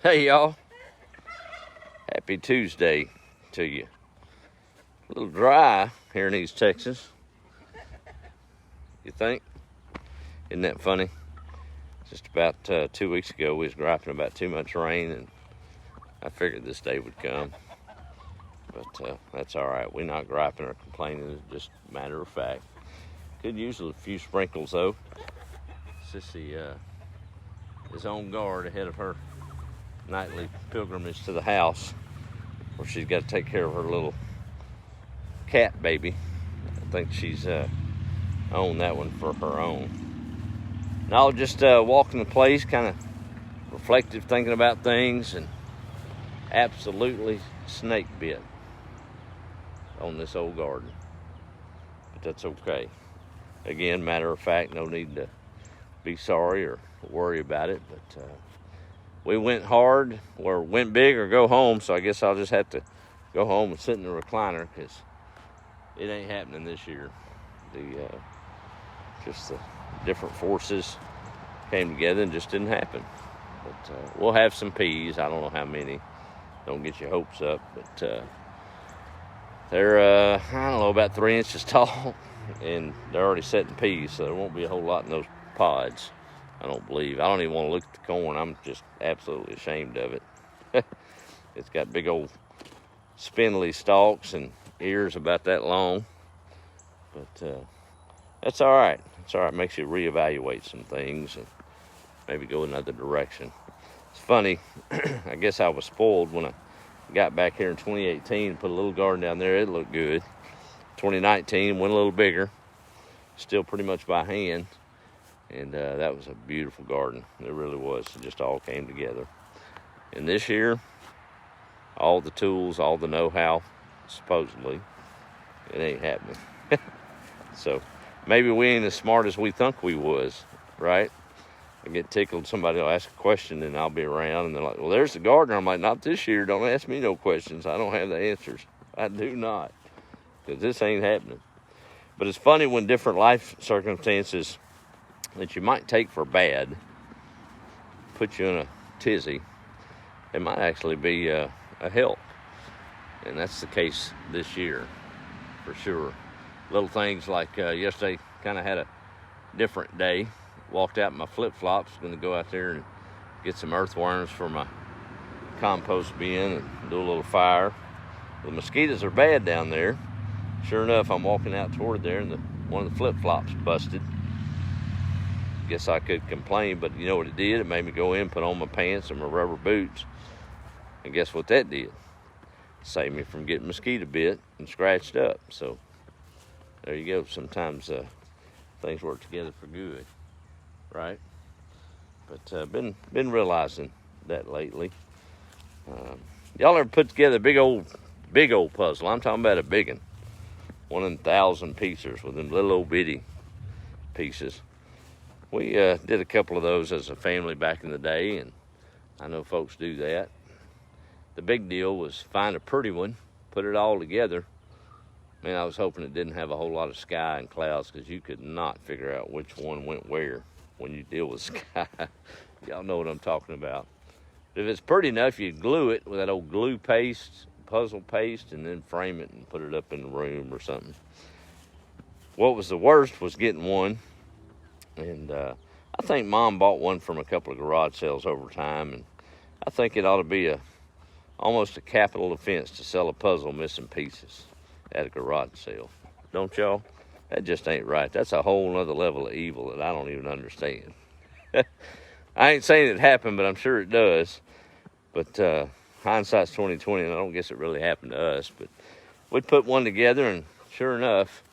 Hey y'all, happy Tuesday to you. A little dry here in East Texas. You think? Isn't that funny? Just about 2 weeks ago we was griping about too much rain, and I figured this day would come. But that's all right. We're not griping or complaining. It's just a matter of fact. Could use a few sprinkles though. Sissy is on guard ahead of her nightly pilgrimage to the house, where she's got to take care of her little cat baby. I think she's on that one for her own. And I'll just walking the place, kind of reflective, thinking about things, and absolutely snake bit on this old garden. But that's okay. Again, matter of fact, no need to be sorry or worry about it. But we went hard, or went big or go home, so I guess I'll just have to go home and sit in the recliner, because it ain't happening this year. Just the different forces came together and just didn't happen. But we'll have some peas. I don't know how many. Don't get your hopes up, but they're I don't know, about 3 inches tall, and they're already setting peas, so there won't be a whole lot in those pods, I don't believe. I don't even want to look at the corn. I'm just absolutely ashamed of it. It's got big old spindly stalks and ears about that long, but that's all right. It's all right. It makes you reevaluate some things and maybe go another direction. It's funny. I guess I was spoiled when I got back here in 2018 and put a little garden down there. It looked good. 2019 went a little bigger, still pretty much by hand, and that was a beautiful garden. It really was. It just all came together. And this year, all the tools, all the know-how, supposedly, it ain't happening. So maybe we ain't as smart as we think we was, right? I get tickled. Somebody will ask a question and I'll be around and they're like, well, there's the gardener. I'm like, not this year. Don't ask me no questions. I don't have the answers. I do not, because this ain't happening. But it's funny when different life circumstances that you might take for bad put you in a tizzy. It might actually be a help. And that's the case this year, for sure. Little things like yesterday, kind of had a different day. Walked out in my flip-flops, going to go out there and get some earthworms for my compost bin and do a little fire. The mosquitoes are bad down there. Sure enough, I'm walking out toward there, and one of the flip-flops busted. Guess I could complain, but you know what it did? It made me go in, put on my pants and my rubber boots. And guess what that did? Saved me from getting mosquito bit and scratched up. So there you go. Sometimes things work together for good, right? But been realizing that lately. Y'all ever put together a big old puzzle? I'm talking about a big one of them 1,000 pieces with them little old bitty pieces. We did a couple of those as a family back in the day, and I know folks do that. The big deal was find a pretty one, put it all together. Man, I was hoping it didn't have a whole lot of sky and clouds, because you could not figure out which one went where when you deal with sky. Y'all know what I'm talking about. But if it's pretty enough, you glue it with that old glue paste, puzzle paste, and then frame it and put it up in the room or something. What was the worst was getting one, and I think Mom bought one from a couple of garage sales over time, and I think it ought to be almost a capital offense to sell a puzzle missing pieces at a garage sale. Don't y'all? That just ain't right. That's a whole nother level of evil that I don't even understand. I ain't saying it happened, but I'm sure it does. But hindsight's 20/20, and I don't guess it really happened to us. But we put one together, and sure enough,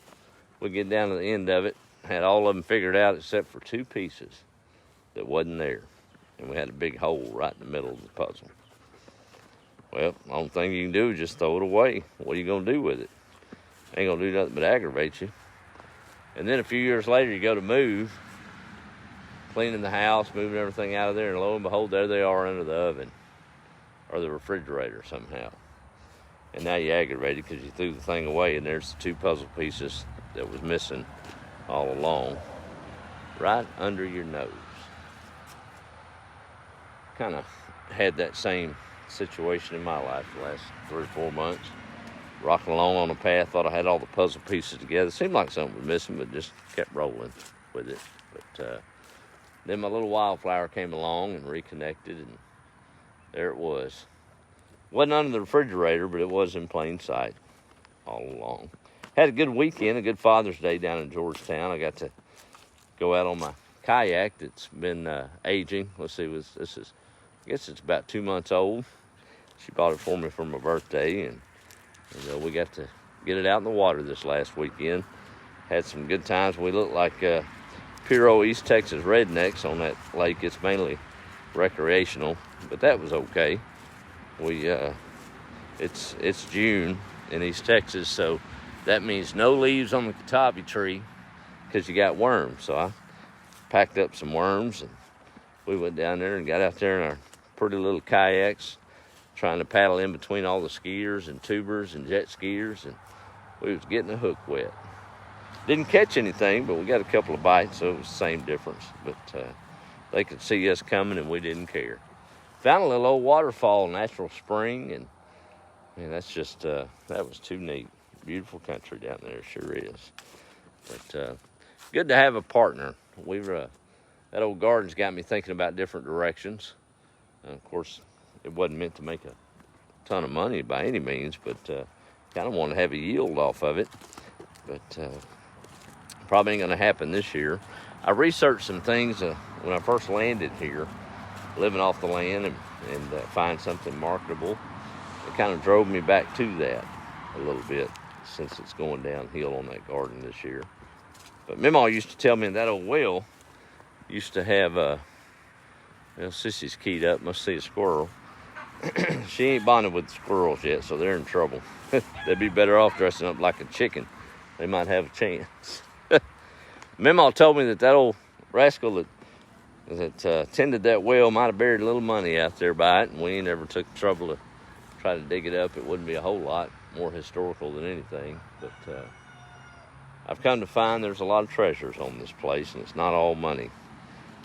we get down to the end of it, had all of them figured out except for 2 pieces that wasn't there. And we had a big hole right in the middle of the puzzle. Well, the only thing you can do is just throw it away. What are you going to do with it? Ain't going to do nothing but aggravate you. And then a few years later, you go to move, cleaning the house, moving everything out of there, and lo and behold, there they are under the oven or the refrigerator somehow. And now you're aggravated because you threw the thing away, and there's the 2 puzzle pieces that was missing all along, right under your nose. Kind of had that same situation in my life the last 3 or 4 months. Rocking along on the path, thought I had all the puzzle pieces together. Seemed like something was missing, but just kept rolling with it. But then my little wildflower came along and reconnected, and there it was. Wasn't under the refrigerator, but it was in plain sight all along. Had a good weekend, a good Father's Day down in Georgetown. I got to go out on my kayak that's been aging. Let's see, I guess it's about 2 months old. She bought it for me for my birthday, and we got to get it out in the water this last weekend. Had some good times. We looked like pure East Texas rednecks on that lake. It's mainly recreational, but that was okay. It's June in East Texas, so that means no leaves on the katabi tree because you got worms. So I packed up some worms, and we went down there and got out there in our pretty little kayaks, trying to paddle in between all the skiers and tubers and jet skiers, and we was getting the hook wet. Didn't catch anything, but we got a couple of bites, so it was the same difference. But they could see us coming, and we didn't care. Found a little old waterfall, natural spring, and that's just, that was too neat. Beautiful country down there, sure is. But good to have a partner. That old garden's got me thinking about different directions. Of course, it wasn't meant to make a ton of money by any means, but kind of want to have a yield off of it. But probably ain't going to happen this year. I researched some things when I first landed here, living off the land and find something marketable. It kind of drove me back to that a little bit since it's going downhill on that garden this year. But Mima used to tell me that old well used to have Sissy's keyed up, must see a squirrel. She ain't bonded with the squirrels yet, so they're in trouble. They'd be better off dressing up like a chicken. They might have a chance. Mima told me that old rascal that tended that well might have buried a little money out there by it, and we ain't ever took the trouble to try to dig it up. It wouldn't be a whole lot more historical than anything, but I've come to find there's a lot of treasures on this place, and it's not all money.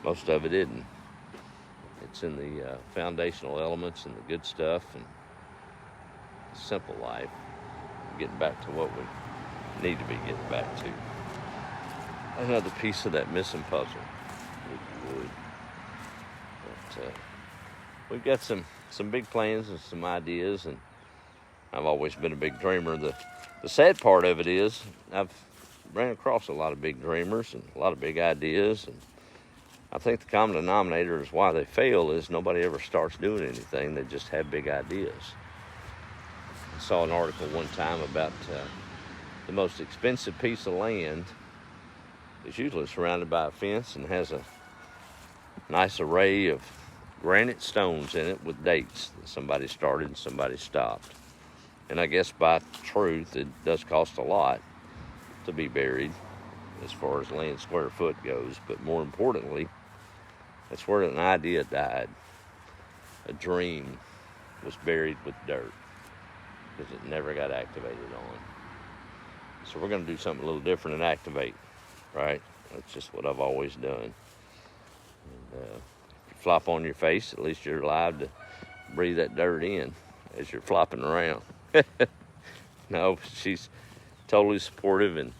Most of it isn't. It's in the foundational elements and the good stuff and the simple life. Getting back to what we need to be getting back to. Another piece of that missing puzzle, if you would. But we've got some big plans and some ideas, and I've always been a big dreamer. The sad part of it is I've ran across a lot of big dreamers and a lot of big ideas, and I think the common denominator is why they fail is nobody ever starts doing anything. They just have big ideas. I saw an article one time about the most expensive piece of land is usually surrounded by a fence and has a nice array of granite stones in it with dates that somebody started and somebody stopped. And I guess by truth, it does cost a lot to be buried as far as land square foot goes. But more importantly, that's where an idea died. A dream was buried with dirt because it never got activated on. So we're going to do something a little different and activate, right? That's just what I've always done. And if you flop on your face, at least you're alive to breathe that dirt in as you're flopping around. No, she's totally supportive and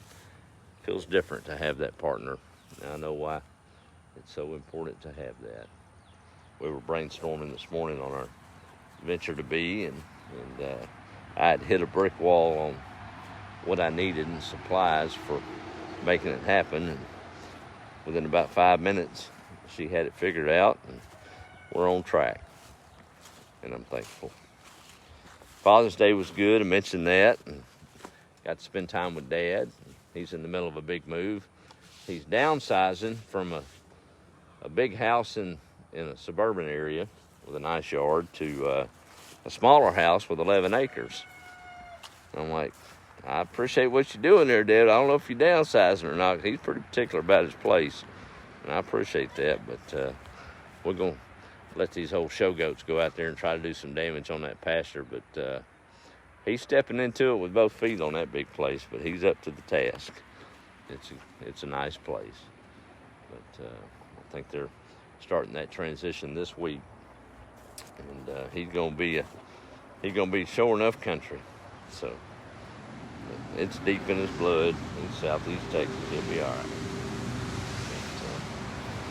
feels different to have that partner. Now I know why it's so important to have that. We were brainstorming this morning on our venture to be, and I had hit a brick wall on what I needed and supplies for making it happen. And within about 5 minutes, she had it figured out, and we're on track. And I'm thankful. Father's Day was good. I mentioned that, and got to spend time with Dad. He's in the middle of a big move. He's downsizing from a big house in a suburban area with a nice yard to a smaller house with 11 acres. I'm like, I appreciate what you're doing there, Dad. I don't know if you're downsizing or not. He's pretty particular about his place, and I appreciate that. But we're going to let these old show goats go out there and try to do some damage on that pasture. But he's stepping into it with both feet on that big place, but he's up to the task. It's a nice place. But I think they're starting that transition this week. and he's gonna be sure enough country. So it's deep in his blood in southeast Texas. He'll be all right.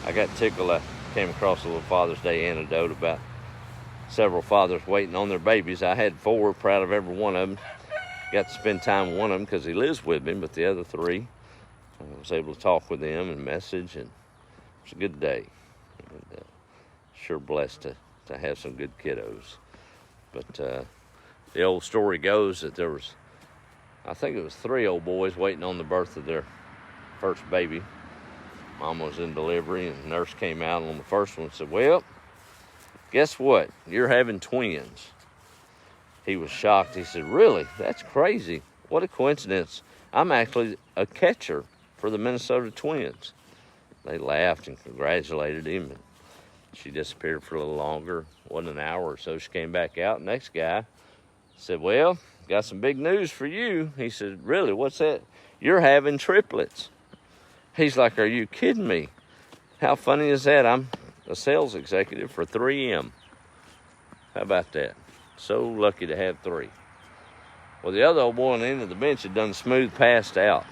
But, I got tickled. I came across a little Father's Day anecdote about several fathers waiting on their babies. I had 4, proud of every one of them. Got to spend time with one of them because he lives with me, but the other 3, I was able to talk with them and message, and it was a good day. And, sure blessed to have some good kiddos. But the old story goes that there was, I think it was 3 old boys waiting on the birth of their first baby. Mom was in delivery, and the nurse came out on the first one and said, "Well, guess what? You're having twins." He was shocked. He said, "Really? That's crazy. What a coincidence. I'm actually a catcher for the Minnesota Twins." They laughed and congratulated him, and she disappeared for a little longer. Wasn't an hour or so, she came back out. Next guy said, "Well, got some big news for you." He said, "Really? What's that?" "You're having triplets." He's like, "Are you kidding me? How funny is that? I'm a sales executive for 3M. How about that? So lucky to have 3. Well, the other old boy on the end of the bench had done smooth passed out.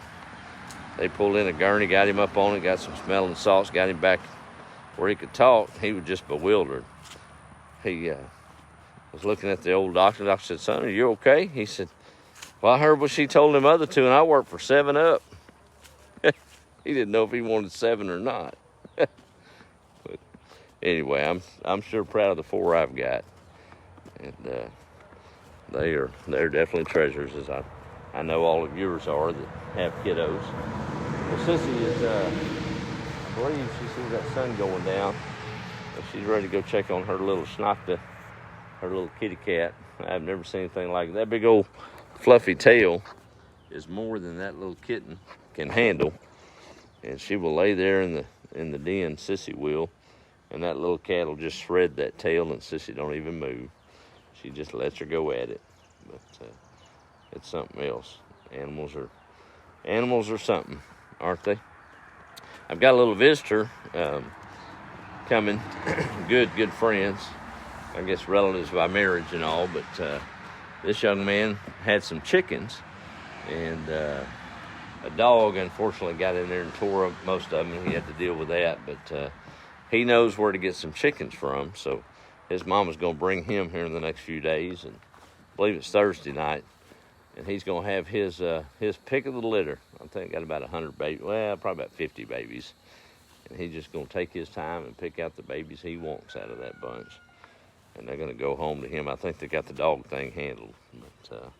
They pulled in a gurney, got him up on it, got some smelling salts, got him back where he could talk. He was just bewildered. He was looking at the old doctor. The doctor said, "Son, are you okay?" He said, "Well, I heard what she told them other 2, and I work for 7-Up. He didn't know if he wanted 7 or not. But anyway, I'm sure proud of the 4 I've got, and they're definitely treasures, as I know all of yours are that have kiddos. Well, Sissy is, I believe she sees that sun going down, and she's ready to go check on her little Snakebit, her little kitty cat. I've never seen anything like it. That big old fluffy tail is more than that little kitten can handle. And she will lay there in the den, Sissy will, and that little cat will just shred that tail, and Sissy don't even move. She just lets her go at it. But it's something else. Animals are something, aren't they? I've got a little visitor coming. good friends. I guess relatives by marriage and all. But this young man had some chickens, and a dog, unfortunately, got in there and tore up most of them, and he had to deal with that. But he knows where to get some chickens from, so his mama's going to bring him here in the next few days, and I believe it's Thursday night, and he's going to have his pick of the litter. I think got about 100 babies, well, probably about 50 babies, and he's just going to take his time and pick out the babies he wants out of that bunch, and they're going to go home to him. I think they got the dog thing handled, but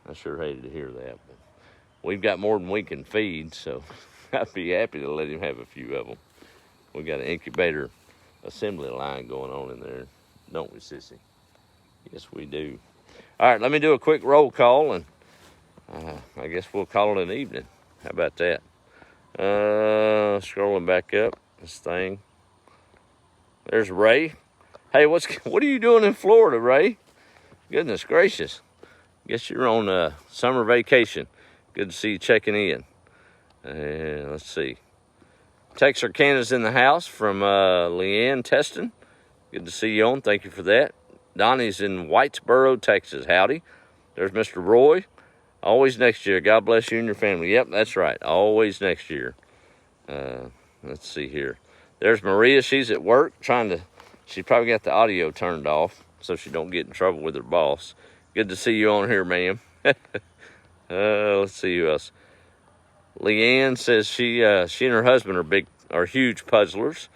I sure hated to hear that, but we've got more than we can feed, so I'd be happy to let him have a few of them. We've got an incubator assembly line going on in there, don't we, Sissy? Yes, we do. All right, let me do a quick roll call, and I guess we'll call it an evening. How about that? Scrolling back up this thing. There's Ray. Hey, what are you doing in Florida, Ray? Goodness gracious. Guess you're on summer vacation. Good to see you checking in. Let's see. Texarkana's in the house from Leanne Teston. Good to see you on. Thank you for that. Donnie's in Whitesboro, Texas. Howdy. There's Mr. Roy. Always next year. God bless you and your family. Yep, that's right. Always next year. Let's see here. There's Maria. She's at work she probably got the audio turned off so she don't get in trouble with her boss. Good to see you on here, ma'am. Let's see who else. Leanne says she and her husband are huge puzzlers.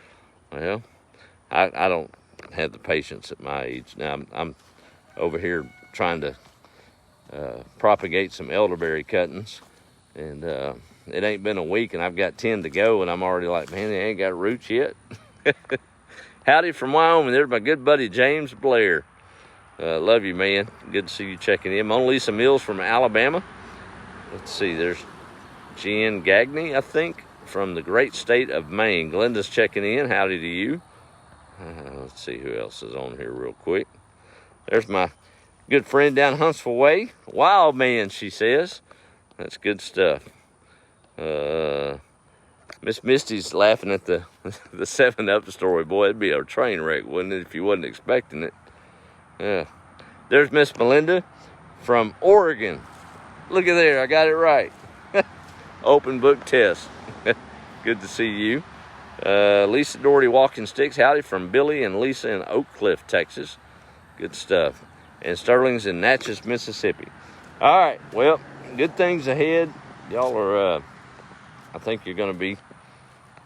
Well, I don't have the patience at my age. Now I'm over here trying to propagate some elderberry cuttings, and it ain't been a week, and I've got 10 to go, and I'm already like, man, they ain't got roots yet. Howdy from Wyoming. There's my good buddy James Blair. Love you, man. Good to see you checking in. Mona Lisa Mills from Alabama. Let's see, there's Jen Gagney, I think, from the great state of Maine. Glenda's checking in. Howdy to you. Let's see who else is on here real quick. There's my good friend down Huntsville Way. Wild man, she says. That's good stuff. Miss Misty's laughing at the 7-Up story. Boy, it'd be a train wreck, wouldn't it, if you wasn't expecting it? Yeah. There's Miss Melinda from Oregon. Look at there, I got it right. Open book test. Good to see you. Lisa Doherty Walking Sticks. Howdy from Billy and Lisa in Oak Cliff, Texas. Good stuff. And Sterling's in Natchez, Mississippi. All right, well, good things ahead. Y'all are, I think you're going to be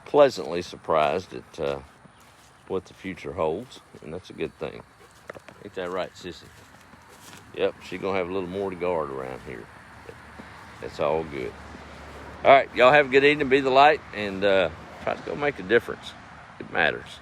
pleasantly surprised at what the future holds, and that's a good thing. Ain't that right, Sissy? Yep, she's going to have a little more to guard around here. That's all good. All right, y'all have a good evening. Be the light, and try to go make a difference. It matters.